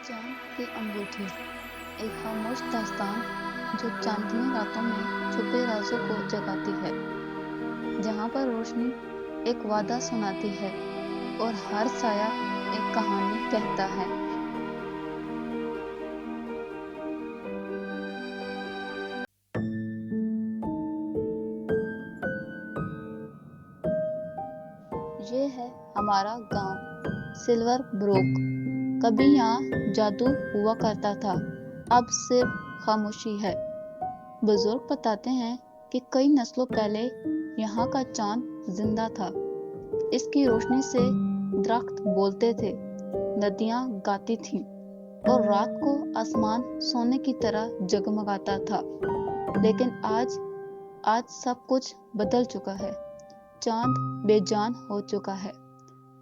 चांद की अंगूठी एक खामोश दास्तान जो चांदनी रातों में छुपे राजों को जगाती है, जहाँ पर रोशनी एक वादा सुनाती है और हर साया एक कहानी कहता है। ये है हमारा गांव, सिल्वर ब्रोक। कभी यहाँ जादू हुआ करता था, अब सिर्फ खामोशी है। बुजुर्ग बताते हैं कि कई नस्लों पहले यहाँ का चांद जिंदा था। इसकी रोशनी से दरख्त बोलते थे, नदियाँ गाती थीं और रात को आसमान सोने की तरह जगमगाता था। लेकिन आज सब कुछ बदल चुका है। चांद बेजान हो चुका है,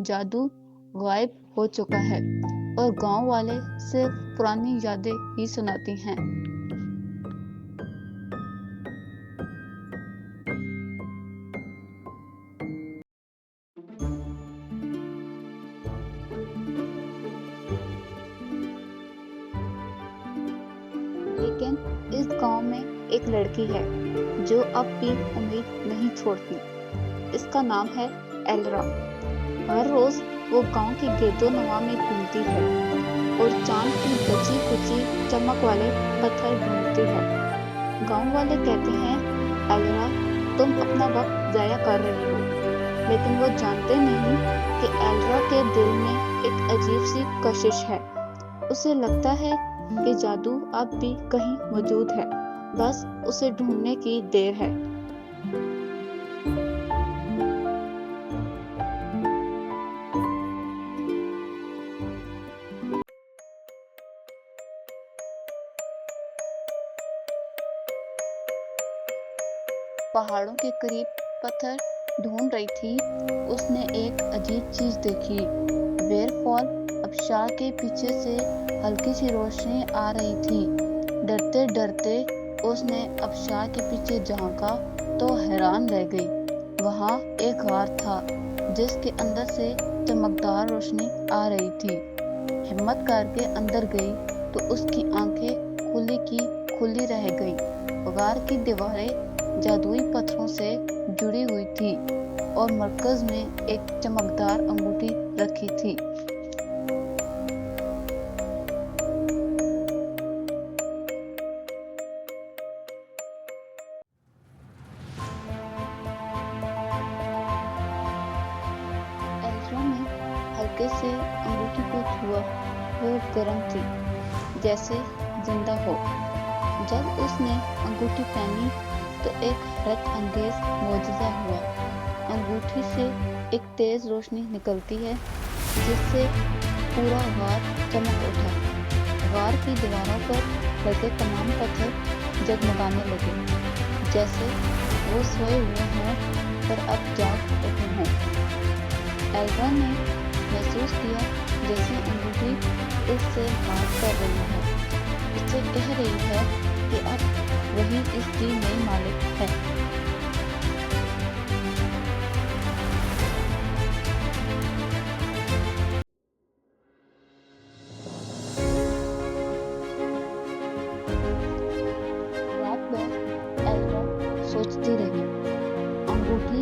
जादू गायब हो चुका है और गांव वाले सिर्फ पुरानी यादें ही सुनाती हैं। लेकिन इस गांव में एक लड़की है जो अब भी उम्मीद नहीं छोड़ती। इसका नाम है एलरा। हर रोज वो गांव की गिरदोनवा में घूमती है और चांद की बची कुची चमक वाले पत्थर ढूंढती है। गांव वाले कहते हैं, एलरा, तुम अपना वक्त जाया कर रही हो। लेकिन वो जानते नहीं कि एलरा के दिल में एक अजीब सी कशिश है। उसे लगता है कि जादू अब भी कहीं मौजूद है, बस उसे ढूंढने की देर है। पहाड़ों के करीब पत्थर ढूंढ रही थी, उसने एक अजीब चीज देखी। वेयरफॉल आबशार के पीछे से हल्की सी रोशनी आ रही थी। डरते डरते उसने आबशार के पीछे झांका तो हैरान रह गई। वहां एक गार था जिसके अंदर से चमकदार रोशनी आ रही थी। हिम्मत करके अंदर गई तो उसकी आंखें खुली की खुली रह गई। गार की दीवारें जादुई पत्थरों से जुड़ी हुई थी और मरकज में एक चमकदार अंगूठी रखी थी। एल्ड्रा ने हल्के से अंगूठी को छुआ। वो गर्म थी, जैसे जिंदा हो। जब उसने अंगूठी पहनी तो एक हैरत अंगेज मौजज़ा हुआ। अंगूठी से एक तेज रोशनी निकलती है जिससे पूरा गार चमक उठा। गार की दीवारों पर लगे तमाम पत्थर जगमगाने लगे, जैसे वो सोए हुए हों पर अब जाग उठे हों। एल्ड्रा ने महसूस किया जैसे अंगूठी इससे बात कर रही है, उससे कह रही है कि अब वही इसकी नई मालिक है। रात भर एल्ड्रा सोचती रही। अंगूठी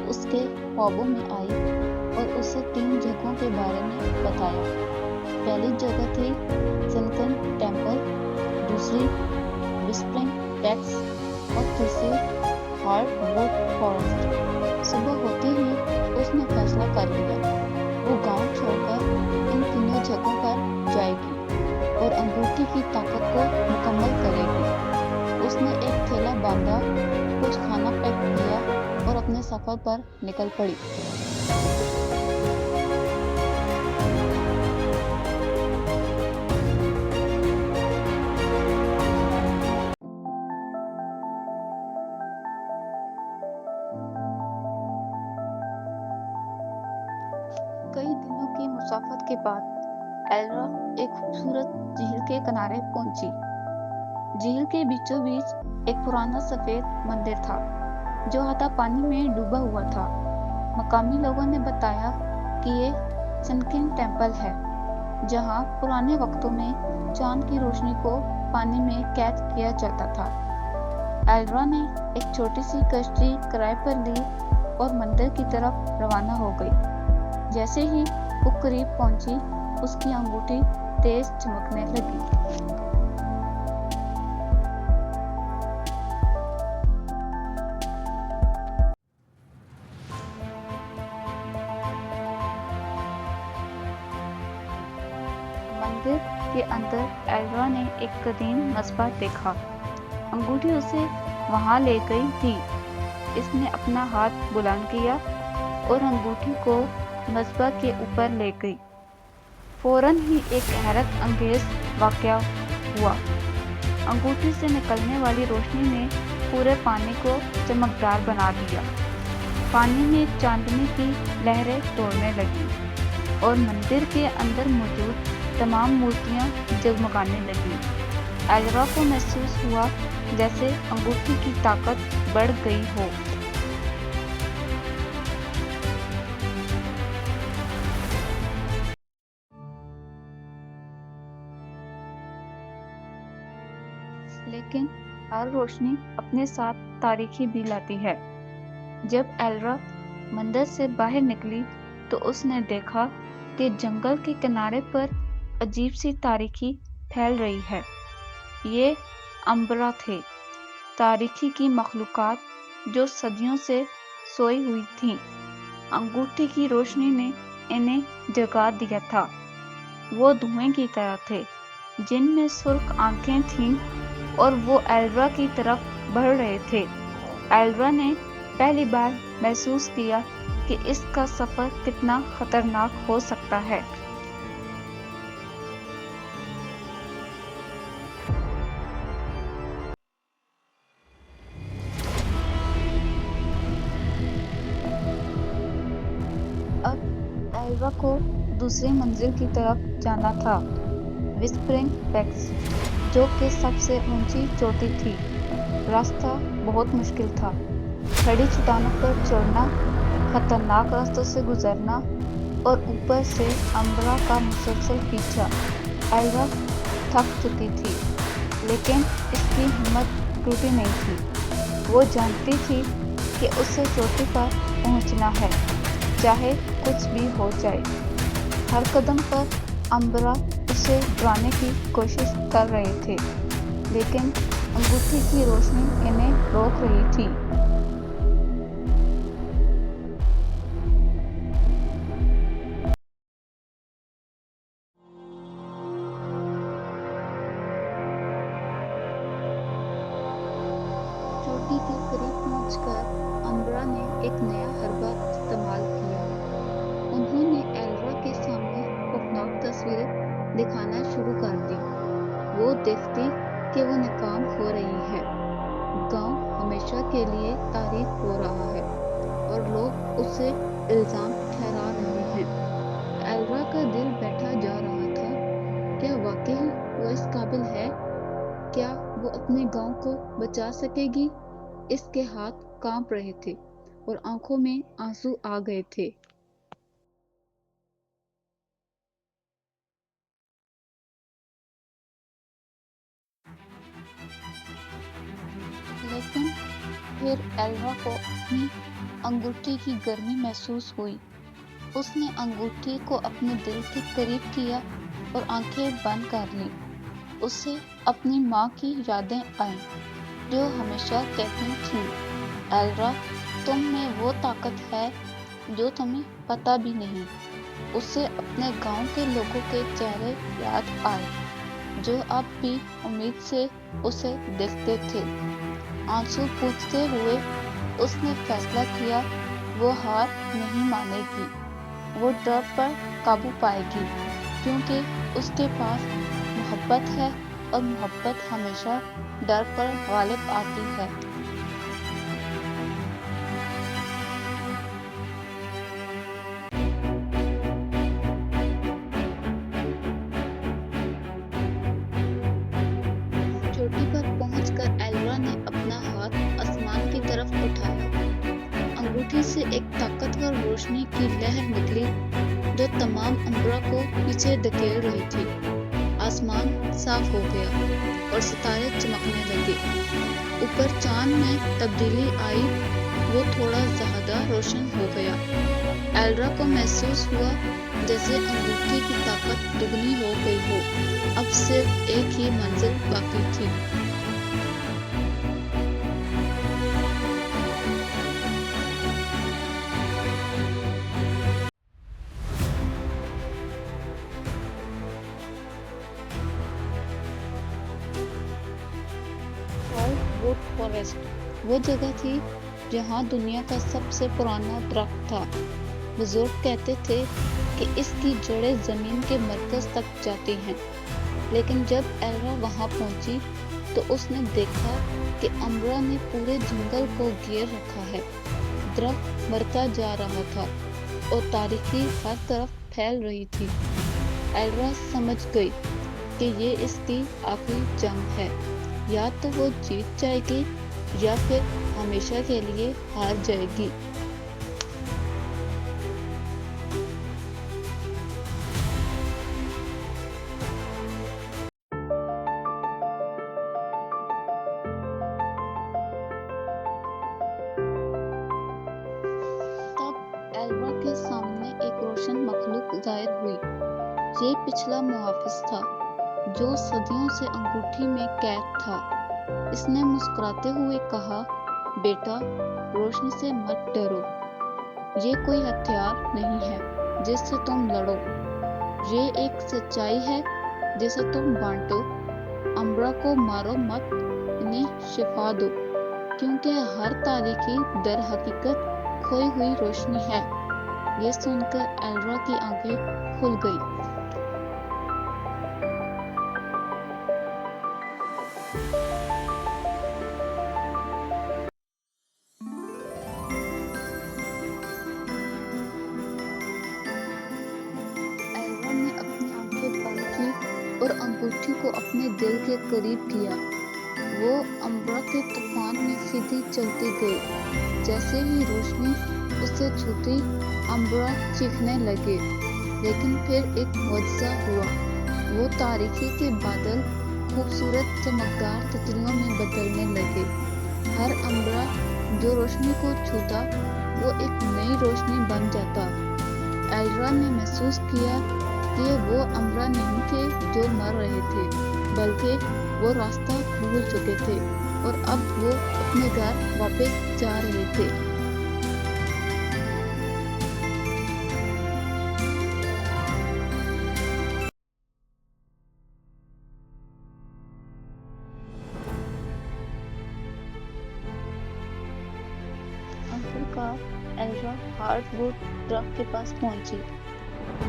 उसके ख्वाबों में आई और उसे 3 जगहों के बारे में बताया। पहली जगह थी सनकन टेम्पल, दूसरी विस्परिंग पैक्स और तीसरी हार्डवुड फॉरेस्ट। सुबह होते ही उसने फैसला कर लिया, वो गांव छोड़कर इन तीनों जगहों पर जाएगी और अंगूठी की ताकत को मुकम्मल करेगी। उसने एक थैला बांधा, कुछ खाना पैक किया और अपने सफर पर निकल पड़ी। कई दिनों की मुसाफत के बाद एल्ड्रा एक खूबसूरत झील के किनारे पहुंची। झील के बीचों बीच एक पुराना सफेद मंदिर था जो आधा पानी में डूबा हुआ था। मकामी लोगों ने बताया कि ये सनकिन टेम्पल है। जहां पुराने वक्तों में चांद की रोशनी को पानी में कैद किया जाता था। एल्रा ने एक छोटी सी कश्ती किराए पर ली और मंदिर की तरफ रवाना हो गई। जैसे ही वो करीब पहुंची, उसकी अंगूठी तेज चमकने लगी। मंदिर के अंदर एल्रा ने एक कदीम मस्बा देखा। अंगूठी उसे वहां ले गई थी। इसने अपना हाथ बुलंद किया और अंगूठी को मस्बा के ऊपर ले गई। फौरन ही एक हैरत अंगेज वाकया हुआ। अंगूठी से निकलने वाली रोशनी ने पूरे पानी को चमकदार बना दिया। पानी में चांदनी की लहरें दौड़ने लगी और मंदिर के अंदर मौजूद तमाम मूर्तियां जगमगाने लगीं। एल्रा को महसूस हुआ जैसे अंगूठी की ताकत बढ़ गई हो। लेकिन हर रोशनी अपने साथ तारीखी भी लाती है। जब एल्रा मंदिर से बाहर निकली तो उसने देखा कि जंगल के किनारे पर अजीब सी तारीकी फैल रही है। ये अंबरा थे, तारीकी की मखलूकात जो सदियों से सोई हुई थीं। अंगूठी की रोशनी ने इन्हें जगा दिया था। वो धुएं की तरह थे, जिनमें सुर्ख आंखें थीं और वो एल्रा की तरफ बढ़ रहे थे। एल्रा ने पहली बार महसूस किया कि इसका सफर कितना खतरनाक हो सकता है। अब एल्रा को दूसरी मंजिल की तरफ जाना था, विस्परिंग पैक्स, जो कि सबसे ऊंची चोटी थी। रास्ता बहुत मुश्किल था। खड़ी चट्टानों पर चढ़ना, खतरनाक रास्तों से गुजरना और ऊपर से अंबरा का मुसलसल पीछा। एल्रा थक चुकी थी, लेकिन इसकी हिम्मत टूटी नहीं थी। वो जानती थी कि उसे चोटी पर पहुंचना है, चाहे कुछ भी हो जाए। हर कदम पर अंबरा उसे डराने की कोशिश कर रहे थे, लेकिन अंगूठी की रोशनी इन्हें रोक रही थी। चोटी के करीब पहुंचकर अंबरा ने एक नया हरबा इस्तेमाल किया। उन्होंने एल्रा के सामने खौफनाक तस्वीरें दिखाना शुरू कर दी। वो देखती कि वो नाकाम हो रही है। गांव हमेशा के लिए तारीफ हो रहा है और लोग उसे इल्जाम ठहरा रहे हैं। एल्रा का दिल बैठा जा रहा था। क्या वाकई वो इस काबिल है? क्या वो अपने गांव को बचा सकेगी? इसके हाथ कांप रहे थे और आंखों में आंसू आ गए थे। लेकिन फिर एल्रा को अपनी अंगूठी की गर्मी महसूस हुई। उसने अंगूठी को अपने दिल के करीब किया और आंखें बंद कर लीं। उसे अपनी माँ की यादें आईं, जो हमेशा कहती थीं, एल्रा, तुम में वो ताकत है जो तुम्हें पता भी नहीं। उसे अपने गांव के लोगों के चेहरे याद आए, जो अब भी उम्मीद से उसे देखते थे। आंसू पोंछते हुए उसने फैसला किया, वो हार नहीं मानेगी। वो डर पर काबू पाएगी, क्योंकि उसके पास मोहब्बत है और मोहब्बत हमेशा डर पर गालिब आती है। चोटी पर पहुंचकर एल्रा ने अपना हाथ आसमान की तरफ उठाया। अंगूठी से एक ताकतवर रोशनी की लहर निकली जो तमाम अम्बरा को पीछे धकेल रही थी। आसमान साफ हो गया और सितारे चमकने लगे। ऊपर चांद में तब्दीली आई, वो थोड़ा ज़्यादा रोशन हो गया। एल्ड्रा को महसूस हुआ जैसे अंगूठी की ताकत दुगनी हो गई हो। अब सिर्फ एक ही मंजिल बाकी थी। वुड फॉरेस्ट वो जगह थी जहाँ दुनिया का सबसे पुराना दरख्त था। बुजुर्ग कहते थे कि इसकी जड़ें जमीन के मरकज तक जाती हैं। लेकिन जब एल्ड्रा वहां पहुंची तो उसने देखा कि अम्बरा ने पूरे जंगल को घेर रखा है। दरख्त मरता जा रहा था और तारीकी हर तरफ फैल रही थी। एल्ड्रा समझ गई कि ये इसकी आखिरी जंग है। या तो वो जीत जाएगी या फिर हमेशा के लिए हार जाएगी। तब एल्ड्रा के सामने एक रोशन मखलूक जाहिर हुई। ये पिछला मुहाफिज था जो सदियों से अंगूठी में कैद था। इसने मुस्कुराते हुए कहा, बेटा, रोशनी से मत डरो। ये कोई हथियार नहीं है जिससे तुम लड़ो। ये एक सच्चाई है जिसे तुम बांटो। अम्बरा को मारो मत, इन्हें शिफा दो, क्योंकि हर तारीकी दर हकीकत खोई हुई रोशनी है। ये सुनकर एल्ड्रा की आंखें खुल गई। और अंगूठी को अपने दिल के करीब किया। वो अम्बरा के तूफान में सीधी चलती गई। जैसे ही रोशनी उसे छूती, अम्बरा चीखने लगे। लेकिन फिर एक मुआजिज़ा हुआ। वो तारीकी के बादल खूबसूरत चमकदार तितलियों में बदलने लगे। हर अम्बरा जो रोशनी को छूता, वो एक नई रोशनी बन जाता। एल्ड्रा ने महसूस किया कि वो अम्बरा नहीं थे जो मर रहे थे, बल्कि वो रास्ता भूल चुके थे और अब वो अपने घर वापस जा रहे थे। आखिरकार एल्ड्रा हार्डवुड दरख्त के पास पहुंची।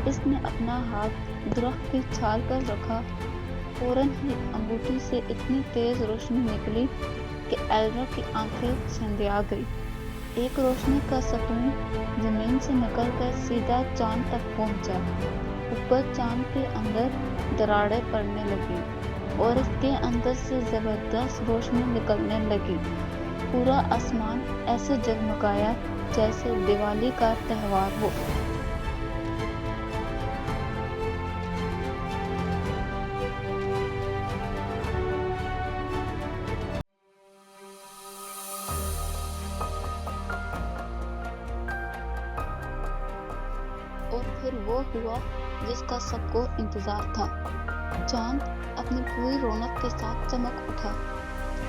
इसने अपना हाथ दरख्त की छाल पर रखा। फौरन ही अंगूठी से इतनी तेज रोशनी निकली कि एल्ड्रा की आंखें संधिया गई। एक रोशनी का सतून जमीन से निकलकर सीधा चांद तक पहुंचा। ऊपर चांद के अंदर दरारें पड़ने लगी और इसके अंदर से जबरदस्त रोशनी निकलने लगी। पूरा आसमान ऐसे जगमगाया जैसे दिवाली का त्योहार हो। और फिर वो हुआ जिसका सबको इंतजार था। चांद अपनी पूरी रौनक के साथ चमक उठा।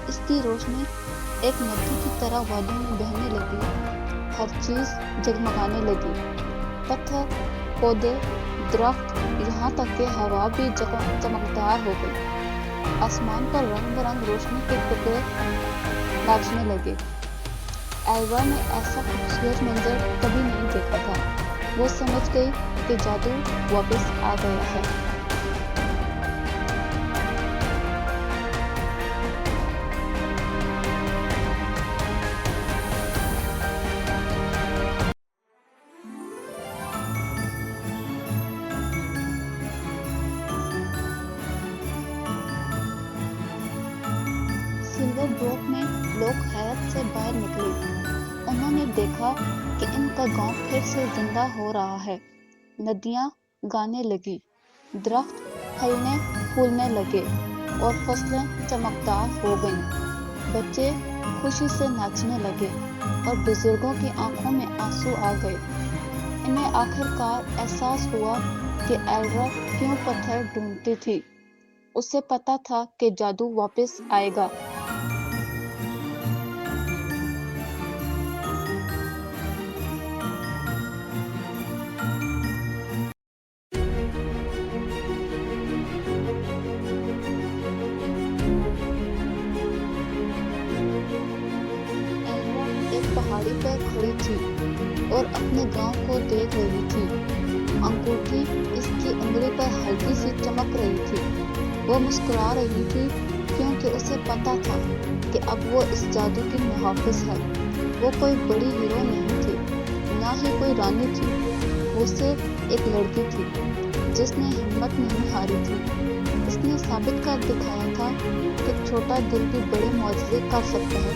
इसकी रोशनी एक नदी की तरह वादियों में बहने लगी। हर चीज जगमगाने लगी। पत्थर, पौधे, दरख्त, यहाँ तक कि हवा भी चमकदार हो गई। आसमान पर रंग बिरंग रोशनी के टुकड़े नाचने लगे। एल्ड्रा ने ऐसा खूबसूरत मंजर कभी नहीं देखा था। वो समझ गई कि जादू वापस आ गया है। सिल्वर ब्रोक में लोग हैरत से बाहर निकले। उन्होंने देखा कि इनका गांव फिर से जिंदा हो रहा है। ندیاں گانے لگی، درخت پھلنے پھولنے لگے اور فصلیں چمکدار ہو گئیں۔ بچے خوشی سے ناچنے لگے اور بزرگوں کی آنکھوں میں آنسو آ گئے۔ انہیں آخرکار احساس ہوا کہ ایلرا کیوں پتھر ڈھونڈتی تھی۔ اسے پتا تھا کہ جادو واپس آئے گا۔ ایلرا ایک پہاڑی پر کھڑی تھی اور اپنے گاؤں کو دیکھ رہی تھی۔ انگوٹھی اس کی انگلی پر ہلکی سی چمک رہی تھی۔ وہ مسکرا رہی تھی کیونکہ اسے پتا تھا کہ اب وہ اس جادو کی محافظ ہے۔ وہ کوئی بڑی ہیرو نہیں تھی، نہ ہی کوئی رانی تھی۔ وہ صرف ایک لڑکی تھی جس نے ہمت نہیں ہاری تھی۔ اس نے ثابت کر دکھایا تھا کہ چھوٹا دل بھی بڑے معجزے کر سکتا ہے،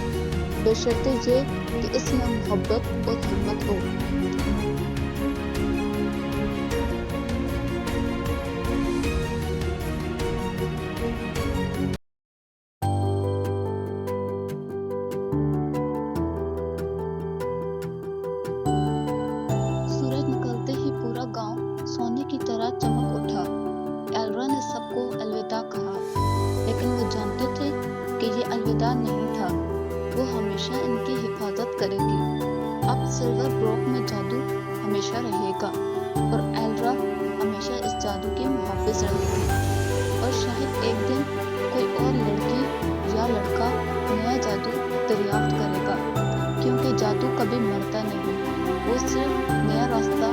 بشرطے یہ کہ اس میں محبت اور ہمت ہو۔ سورج نکلتے ہی پورا گاؤں سونے کی طرح چمک اٹھا۔ ایلرا نے سب کو الوداع کہا، لیکن وہ جانتے تھے کہ یہ الوداع نہیں تھا، وہ ہمیشہ ان کی حفاظت کرے گی۔ اب سلور بروک میں جادو ہمیشہ رہے گا اور ایلرا ہمیشہ اس جادو کی محافظ رہے گی۔ اور شاید ایک دن کوئی اور لڑکی یا لڑکا نیا جادو دریافت کرے گا، کیونکہ جادو کبھی مرتا نہیں، وہ صرف نیا راستہ